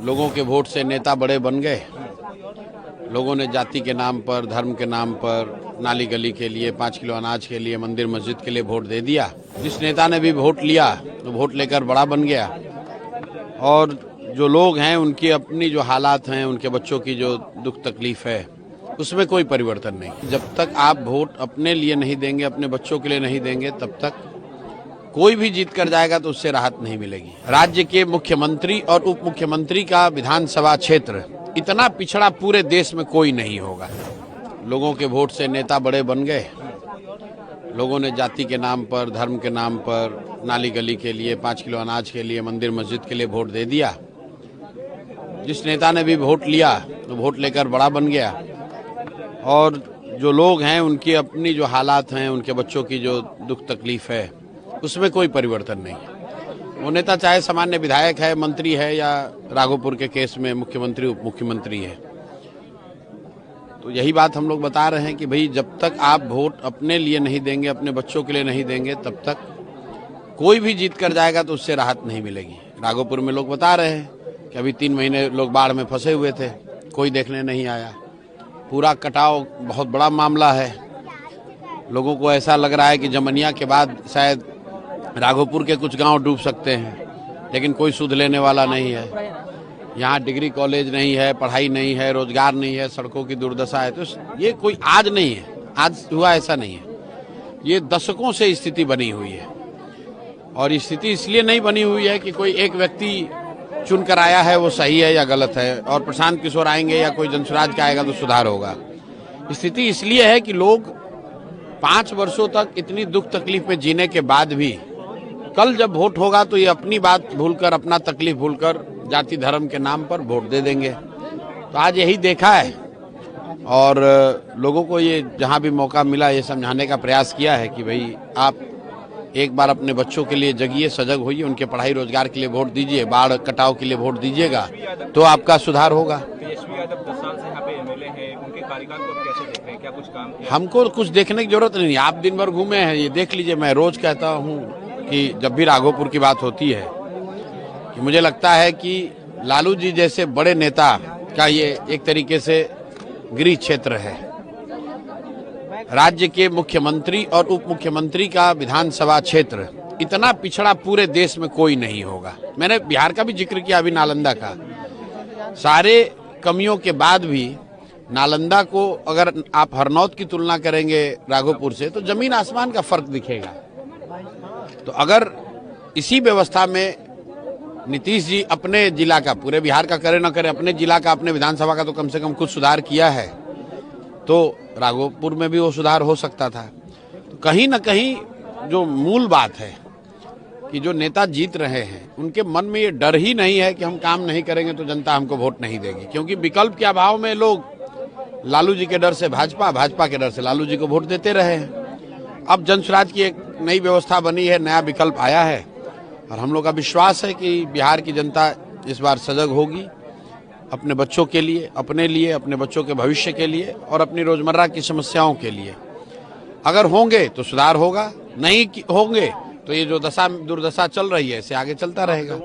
लोगों के वोट से नेता बड़े बन गए। लोगों ने जाति के नाम पर, धर्म के नाम पर, नाली गली के लिए, 5 किलो अनाज के लिए, मंदिर मस्जिद के लिए वोट दे दिया। जिस नेता ने भी वोट लिया तो वोट लेकर बड़ा बन गया। और जो लोग हैं उनकी अपनी जो हालात हैं, उनके बच्चों की जो दुख तकलीफ है, उसमें कोई परिवर्तन नहीं। जब तक आप वोट अपने लिए नहीं देंगे, अपने बच्चों के लिए नहीं देंगे, तब तक कोई भी जीत कर जाएगा तो उससे राहत नहीं मिलेगी। राज्य के मुख्यमंत्री और उप मुख्यमंत्री का विधानसभा क्षेत्र इतना पिछड़ा पूरे देश में कोई नहीं होगा। लोगों के वोट से नेता बड़े बन गए। लोगों ने जाति के नाम पर, धर्म के नाम पर, नाली गली के लिए, 5 किलो अनाज के लिए, मंदिर मस्जिद के लिए वोट दे दिया। जिस नेता ने भी वोट लिया तो वोट लेकर बड़ा बन गया। और जो लोग हैं उनकी अपनी जो हालात हैं, उनके बच्चों की जो दुख तकलीफ है, उसमें कोई परिवर्तन नहीं। वो नेता चाहे सामान्य विधायक है, मंत्री है, या राघोपुर के केस में मुख्यमंत्री उप मुख्यमंत्री है। तो यही बात हम लोग बता रहे हैं कि भाई जब तक आप वोट अपने लिए नहीं देंगे, अपने बच्चों के लिए नहीं देंगे, तब तक कोई भी जीत कर जाएगा तो उससे राहत नहीं मिलेगी। राघोपुर में लोग बता रहे हैं कि अभी 3 महीने लोग बाढ़ में फंसे हुए थे, कोई देखने नहीं आया। पूरा कटाव बहुत बड़ा मामला है। लोगों को ऐसा लग रहा है कि जमनिया के बाद शायद राघोपुर के कुछ गांव डूब सकते हैं, लेकिन कोई सुध लेने वाला नहीं है। यहाँ डिग्री कॉलेज नहीं है, पढ़ाई नहीं है, रोजगार नहीं है, सड़कों की दुर्दशा है। तो ये कोई आज नहीं है, आज हुआ ऐसा नहीं है। ये दशकों से स्थिति बनी हुई है। और स्थिति इसलिए नहीं बनी हुई है कि कोई एक व्यक्ति चुन कर आया है वो सही है या गलत है, और प्रशांत किशोर आएंगे या कोई जनसुराज का आएगा तो सुधार होगा। स्थिति इसलिए है कि लोग 5 वर्षों तक इतनी दुख तकलीफ में जीने के बाद भी कल जब वोट होगा तो ये अपनी बात भूलकर, अपना तकलीफ भूलकर जाति धर्म के नाम पर वोट दे देंगे। तो आज यही देखा है। और लोगों को ये जहां भी मौका मिला ये समझाने का प्रयास किया है कि भाई आप एक बार अपने बच्चों के लिए जगिए, सजग होइए, उनके पढ़ाई रोजगार के लिए वोट दीजिए, बाढ़ कटाव के लिए वोट दीजिएगा तो आपका सुधार होगा। तेजस्वी यादव 10 साल से यहाँ पे एमएलए हैं, उनके कार्यकाल को आप कैसे देख रहे हैं? क्या कुछ काम किया? हमको कुछ देखने की जरूरत नहीं। आप दिन भर घूमे हैं, ये देख लीजिए। मैं रोज कहता हूँ कि जब भी राघोपुर की बात होती है कि मुझे लगता है कि लालू जी जैसे बड़े नेता का ये एक तरीके से गृह क्षेत्र है। राज्य के मुख्यमंत्री और उप मुख्यमंत्री का विधानसभा क्षेत्र इतना पिछड़ा पूरे देश में कोई नहीं होगा। मैंने बिहार का भी जिक्र किया, अभी नालंदा का। सारे कमियों के बाद भी नालंदा को अगर आप हरनौत की तुलना करेंगे राघोपुर से तो जमीन आसमान का फर्क दिखेगा। तो अगर इसी व्यवस्था में नीतीश जी अपने जिला का, पूरे बिहार का करे न करे, अपने जिला का, अपने विधानसभा का तो कम से कम कुछ सुधार किया है, तो राघोपुर में भी वो सुधार हो सकता था। तो कहीं न कहीं जो मूल बात है कि जो नेता जीत रहे हैं उनके मन में ये डर ही नहीं है कि हम काम नहीं करेंगे तो जनता हमको वोट नहीं देगी। क्योंकि विकल्प के अभाव में लोग लालू जी के डर से भाजपा, भाजपा के डर से लालू जी को वोट देते रहे हैं। अब जनसुराज की एक नई व्यवस्था बनी है, नया विकल्प आया है, और हम लोग का विश्वास है कि बिहार की जनता इस बार सजग होगी अपने बच्चों के लिए, अपने बच्चों के भविष्य के लिए और अपनी रोजमर्रा की समस्याओं के लिए। अगर होंगे तो सुधार होगा, नहीं होंगे तो ये जो दुर्दशा चल रही है इसे आगे चलता रहेगा।